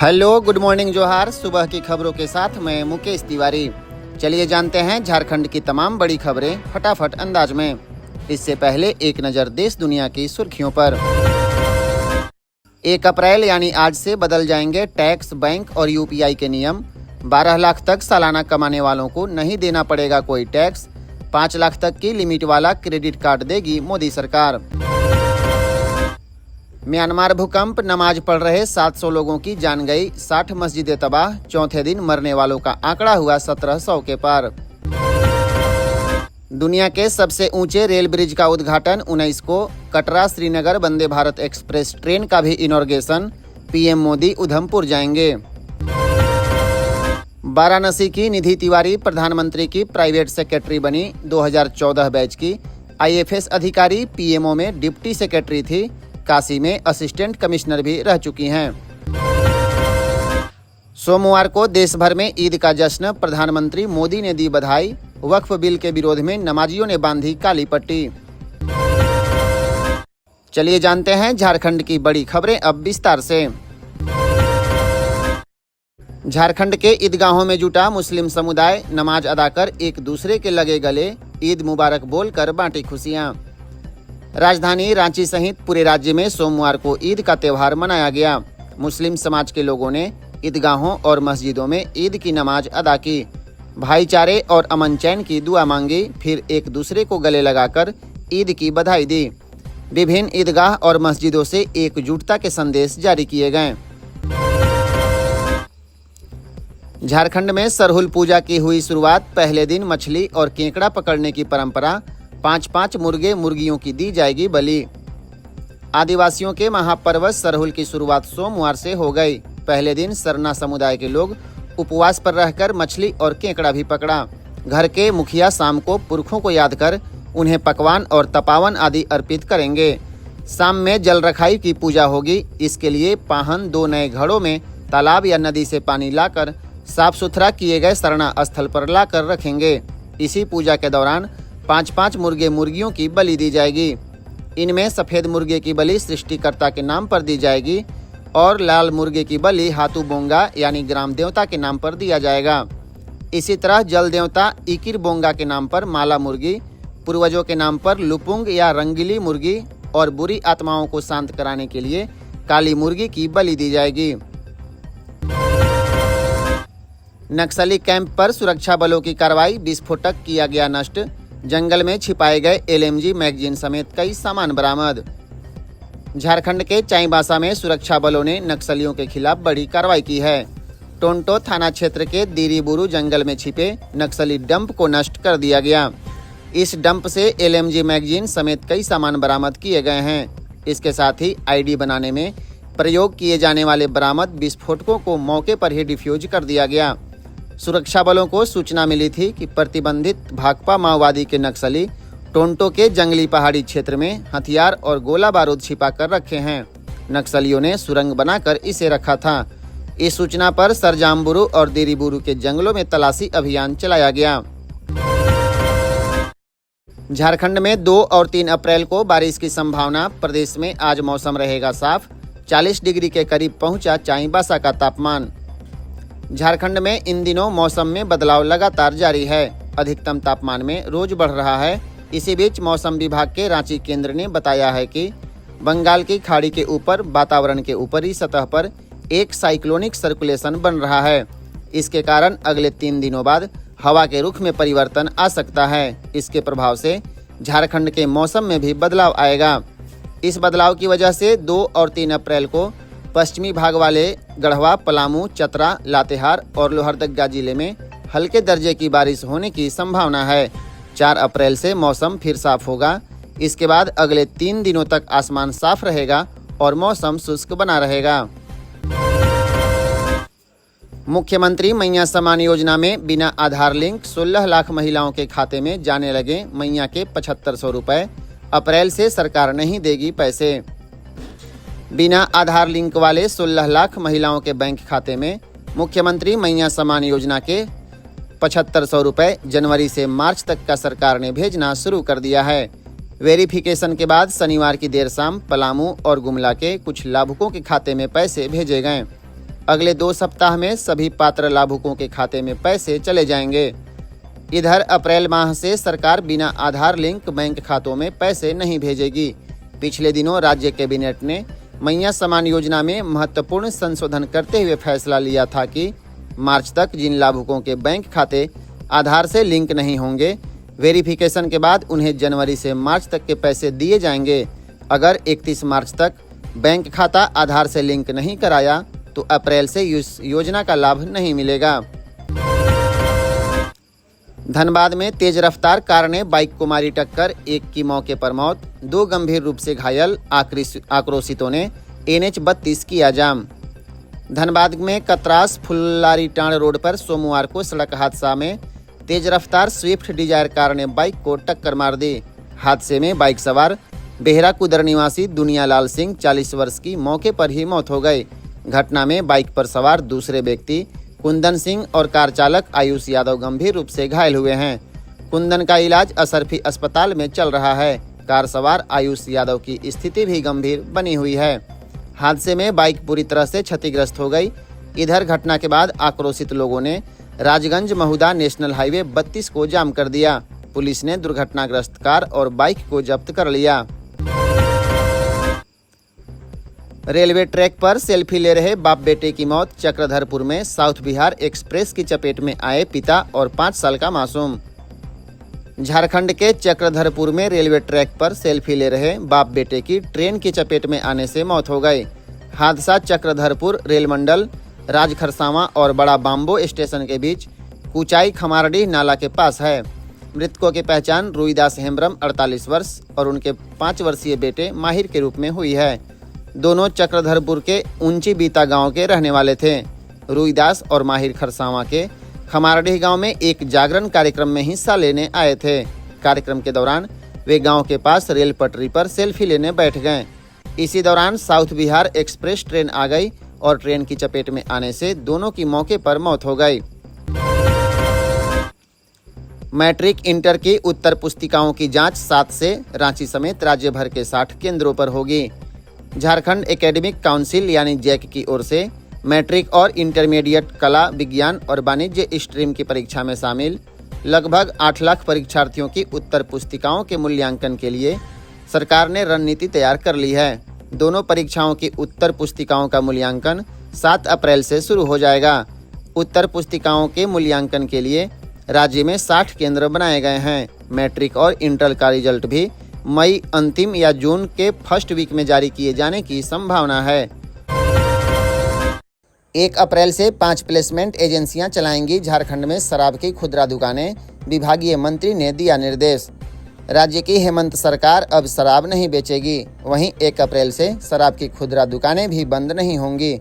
Hello, good morning, जोहार। सुबह की खबरों के साथ मैं मुकेश तिवारी। चलिए जानते हैं झारखंड की तमाम बड़ी खबरें फटाफट अंदाज में। इससे पहले एक नज़र देश दुनिया की सुर्खियों पर। 1 अप्रैल यानी आज से बदल जाएंगे टैक्स, बैंक और यूपीआई के नियम। 12 लाख तक सालाना कमाने वालों को नहीं देना पड़ेगा कोई टैक्स। 5 लाख तक की लिमिट वाला क्रेडिट कार्ड देगी मोदी सरकार। म्यांमार भूकंप, नमाज पढ़ रहे 700 लोगों की जान गई, 60 मस्जिदें तबाह। चौथे दिन मरने वालों का आंकड़ा हुआ 1700 के पार। दुनिया के सबसे ऊंचे रेल ब्रिज का उद्घाटन 19 को। कटरा श्रीनगर वंदे भारत एक्सप्रेस ट्रेन का भी इनॉर्गेशन। पीएम मोदी उधमपुर जाएंगे। वाराणसी की निधि तिवारी प्रधानमंत्री की प्राइवेट सेक्रेटरी बनी। 2014 बैच की आईएफएस अधिकारी, पीएमओ में डिप्टी सेक्रेटरी थी। काशी में असिस्टेंट कमिश्नर भी रह चुकी हैं। सोमवार को देश भर में ईद का जश्न, प्रधानमंत्री मोदी ने दी बधाई। वक्फ बिल के विरोध में नमाजियों ने बांधी काली पट्टी। चलिए जानते हैं झारखंड की बड़ी खबरें अब विस्तार से। झारखंड के ईदगाहों में जुटा मुस्लिम समुदाय, नमाज अदा कर एक दूसरे के लगे गले। ईद मुबारक बोलकर बांटी खुशियां। राजधानी रांची सहित पूरे राज्य में सोमवार को ईद का त्यौहार मनाया गया। मुस्लिम समाज के लोगों ने ईदगाहों और मस्जिदों में ईद की नमाज अदा की, भाईचारे और अमन चैन की दुआ मांगी, फिर एक दूसरे को गले लगाकर ईद की बधाई दी। विभिन्न ईदगाह और मस्जिदों से एकजुटता के संदेश जारी किए गए। झारखंड में सरहुल पूजा की हुई शुरुआत। पहले दिन मछली और केकड़ा पकड़ने की परंपरा। 5-5 मुर्गे मुर्गियों की दी जाएगी बलि। आदिवासियों के महापर्व सरहुल की शुरुआत सोमवार से हो गई। पहले दिन सरना समुदाय के लोग उपवास पर रहकर मछली और केकड़ा भी पकड़ा। घर के मुखिया शाम को पुरखों को याद कर उन्हें पकवान और तपावन आदि अर्पित करेंगे। शाम में जल रखाई की पूजा होगी। इसके लिए पाहन 2 नए घड़ों में तालाब या नदी से पानी लाकर साफ सुथरा किए गए सरना स्थल पर लाकर रखेंगे। इसी पूजा के दौरान 5-5 मुर्गे मुर्गियों की बलि दी जाएगी। इनमें सफ़ेद मुर्गे की बलि सृष्टिकर्ता के नाम पर दी जाएगी और लाल मुर्गे की बलि हाथू बोंगा यानी ग्राम देवता के नाम पर दिया जाएगा। इसी तरह जल देवता इकिर बोंगा के नाम पर माला मुर्गी, पूर्वजों के नाम पर लुपुंग या रंगीली मुर्गी और बुरी आत्माओं को शांत कराने के लिए काली मुर्गी की बलि दी जाएगी। नक्सली कैंप पर सुरक्षा बलों की कार्रवाई, विस्फोटक किया गया नष्ट। जंगल में छिपाए गए एलएमजी मैगजीन समेत कई सामान बरामद। झारखंड के चाईबासा में सुरक्षा बलों ने नक्सलियों के खिलाफ बड़ी कार्रवाई की है। टोंटो थाना क्षेत्र के दीरीबुरु जंगल में छिपे नक्सली डंप को नष्ट कर दिया गया। इस डंप से एलएमजी मैगजीन समेत कई सामान बरामद किए गए हैं। इसके साथ ही आईडी बनाने में प्रयोग किए जाने वाले बरामद विस्फोटकों को मौके पर ही डिफ्यूज कर दिया गया। सुरक्षा बलों को सूचना मिली थी कि प्रतिबंधित भाकपा माओवादी के नक्सली टोंटो के जंगली पहाड़ी क्षेत्र में हथियार और गोला बारूद छिपा कर रखे हैं। नक्सलियों ने सुरंग बनाकर इसे रखा था। इस सूचना पर सरजामबुरु और दीरीबुरु के जंगलों में तलाशी अभियान चलाया गया। झारखंड में 2 और 3 अप्रैल को बारिश की संभावना। प्रदेश में आज मौसम रहेगा साफ। 40 डिग्री के करीब पहुंचा चाईबासा का तापमान। झारखंड में इन दिनों मौसम में बदलाव लगातार जारी है। अधिकतम तापमान में रोज बढ़ रहा है। इसी बीच मौसम विभाग के रांची केंद्र ने बताया है कि बंगाल की खाड़ी के ऊपर वातावरण के ऊपरी सतह पर एक साइक्लोनिक सर्कुलेशन बन रहा है। इसके कारण अगले 3 दिनों बाद हवा के रुख में परिवर्तन आ सकता है। इसके प्रभाव से झारखंड के मौसम में भी बदलाव आएगा। इस बदलाव की वजह से 2 और 3 अप्रैल को पश्चिमी भाग वाले गढ़वा, पलामू, चतरा, लातेहार और लोहरदगा जिले में हल्के दर्जे की बारिश होने की संभावना है। 4 अप्रैल से मौसम फिर साफ होगा। इसके बाद अगले 3 दिनों तक आसमान साफ रहेगा और मौसम शुष्क बना रहेगा। मुख्यमंत्री मैया सम्मान योजना में बिना आधार लिंक 16 लाख महिलाओं के खाते में जाने लगे मैया के 7500 रुपए। अप्रैल से सरकार नहीं देगी पैसे। बिना आधार लिंक वाले 16 लाख महिलाओं के बैंक खाते में मुख्यमंत्री मैया सम्मान योजना के 7500 रुपए जनवरी से मार्च तक का सरकार ने भेजना शुरू कर दिया है। वेरिफिकेशन के बाद शनिवार की देर शाम पलामू और गुमला के कुछ लाभुकों के खाते में पैसे भेजे गए। अगले 2 सप्ताह में सभी पात्र लाभुकों के खाते में पैसे चले जाएंगे। इधर अप्रैल माह से सरकार बिना आधार लिंक बैंक खातों में पैसे नहीं भेजेगी। पिछले दिनों राज्य कैबिनेट ने मैया समान योजना में महत्वपूर्ण संशोधन करते हुए फैसला लिया था कि मार्च तक जिन लाभुकों के बैंक खाते आधार से लिंक नहीं होंगे, वेरिफिकेशन के बाद उन्हें जनवरी से मार्च तक के पैसे दिए जाएंगे। अगर 31 मार्च तक बैंक खाता आधार से लिंक नहीं कराया तो अप्रैल से इस योजना का लाभ नहीं मिलेगा। धनबाद में तेज रफ्तार कार ने बाइक को मारी टक्कर, एक की मौके पर मौत, 2 गंभीर रूप से घायल। आक्रोशितों ने NH 32 किया जाम। धनबाद में कतरास फुल्लारीटांड़ रोड पर सोमवार को सड़क हादसा में तेज रफ्तार स्विफ्ट डिजायर कार ने बाइक को टक्कर मार दी। हादसे में बाइक सवार बेहरा कुदर निवासी दुनियालाल सिंह 40 वर्ष की मौके पर ही मौत हो गई। घटना में बाइक पर सवार दूसरे व्यक्ति कुंदन सिंह और कार चालक आयुष यादव गंभीर रूप से घायल हुए हैं। कुंदन का इलाज असरफी अस्पताल में चल रहा है। कार सवार आयुष यादव की स्थिति भी गंभीर बनी हुई है। हादसे में बाइक पूरी तरह से क्षतिग्रस्त हो गई। इधर घटना के बाद आक्रोशित लोगों ने राजगंज महुदा नेशनल हाईवे 32 को जाम कर दिया। पुलिस ने दुर्घटनाग्रस्त कार और बाइक को जब्त कर लिया। रेलवे ट्रैक पर सेल्फी ले रहे बाप बेटे की मौत। चक्रधरपुर में साउथ बिहार एक्सप्रेस की चपेट में आए पिता और 5 साल का मासूम। झारखंड के चक्रधरपुर में रेलवे ट्रैक पर सेल्फी ले रहे बाप बेटे की ट्रेन की चपेट में आने से मौत हो गई। हादसा चक्रधरपुर रेल मंडल राजखरसावा और बड़ा बाम्बो स्टेशन के बीच कुचाई खमारडीह नाला के पास है। मृतकों की पहचान रुईदास हेम्ब्रम 48 वर्ष और उनके 5 वर्षीय बेटे माहिर के रूप में हुई है। दोनों चक्रधरपुर के ऊंची बीता गांव के रहने वाले थे। रुईदास और माहिर खरसावा के खमारडीह गांव में एक जागरण कार्यक्रम में हिस्सा लेने आए थे। कार्यक्रम के दौरान वे गांव के पास रेल पटरी पर सेल्फी लेने बैठ गए। इसी दौरान साउथ बिहार एक्सप्रेस ट्रेन आ गई और ट्रेन की चपेट में आने से दोनों की मौके पर मौत हो गई। मैट्रिक इंटर की उत्तर पुस्तिकाओं की जांच 7 से रांची समेत राज्य भर के 60 केंद्रों पर होगी। झारखंड एकेडमिक काउंसिल यानी जैक की ओर से मैट्रिक और इंटरमीडिएट कला, विज्ञान और वाणिज्य स्ट्रीम की परीक्षा में शामिल लगभग 8 लाख परीक्षार्थियों की उत्तर पुस्तिकाओं के मूल्यांकन के लिए सरकार ने रणनीति तैयार कर ली है। दोनों परीक्षाओं की उत्तर पुस्तिकाओं का मूल्यांकन 7 अप्रैल से शुरू हो जाएगा। उत्तर पुस्तिकाओं के मूल्यांकन के लिए राज्य में 60 केंद्र बनाए गए हैं। मैट्रिक और इंटर का रिजल्ट भी मई अंतिम या जून के फर्स्ट वीक में जारी किए जाने की संभावना है। 1 अप्रैल से 5 प्लेसमेंट एजेंसियां चलाएंगी झारखंड में शराब की खुदरा दुकानें, विभागीय मंत्री ने दिया निर्देश। राज्य की हेमंत सरकार अब शराब नहीं बेचेगी। वहीं 1 अप्रैल से शराब की खुदरा दुकानें भी बंद नहीं होंगी।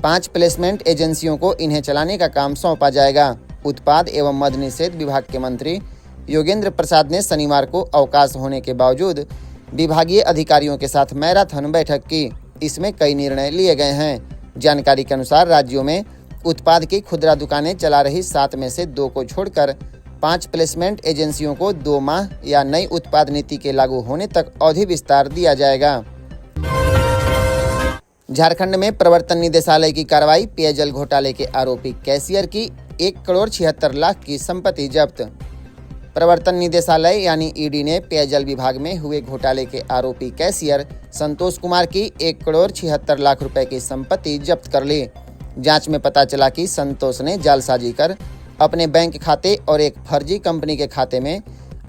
5 प्लेसमेंट एजेंसियों को इन्हें चलाने का काम सौंपा जाएगा। उत्पाद एवं मद्य निषेध विभाग के मंत्री योगेंद्र प्रसाद ने शनिवार को अवकाश होने के बावजूद विभागीय अधिकारियों के साथ मैराथन बैठक की। इसमें कई निर्णय लिए गए हैं। जानकारी के अनुसार राज्यों में उत्पाद की खुदरा दुकानें चला रही 7 में से 2 को छोड़कर 5 प्लेसमेंट एजेंसियों को 2 माह या नई उत्पाद नीति के लागू होने तक अवधि विस्तार दिया जाएगा। झारखंड में प्रवर्तन निदेशालय की कार्रवाई। पेयजल घोटाले के आरोपी कैशियर की 1,76 लाख की संपत्ति जब्त। प्रवर्तन निदेशालय यानी ईडी ने पेयजल विभाग में हुए घोटाले के आरोपी कैशियर संतोष कुमार की 1,76 लाख रुपए की संपत्ति जब्त कर ली। जांच में पता चला कि संतोष ने जालसाजी कर अपने बैंक खाते और एक फर्जी कंपनी के खाते में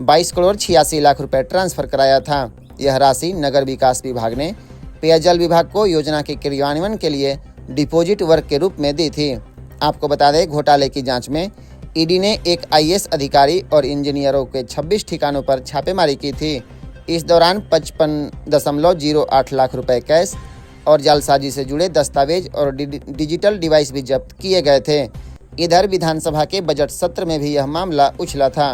22,86 लाख रुपए ट्रांसफर कराया था। यह राशि नगर विकास विभाग ने पेयजल विभाग को योजना के क्रियान्वयन के लिए डिपॉजिट वर्क के रूप में दी थी। आपको बता दें, घोटाले की जांच में ईडी ने एक आईएएस अधिकारी और इंजीनियरों के 26 ठिकानों पर छापेमारी की थी। इस दौरान 55.08 लाख रुपए कैश और जालसाजी से जुड़े दस्तावेज और डिजिटल डिवाइस भी जब्त किए गए थे। इधर विधानसभा के बजट सत्र में भी यह मामला उछला था।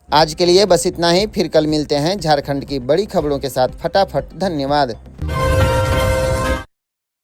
आज के लिए बस इतना ही। फिर कल मिलते हैं झारखंड की बड़ी खबरों के साथ। फटाफट। धन्यवाद।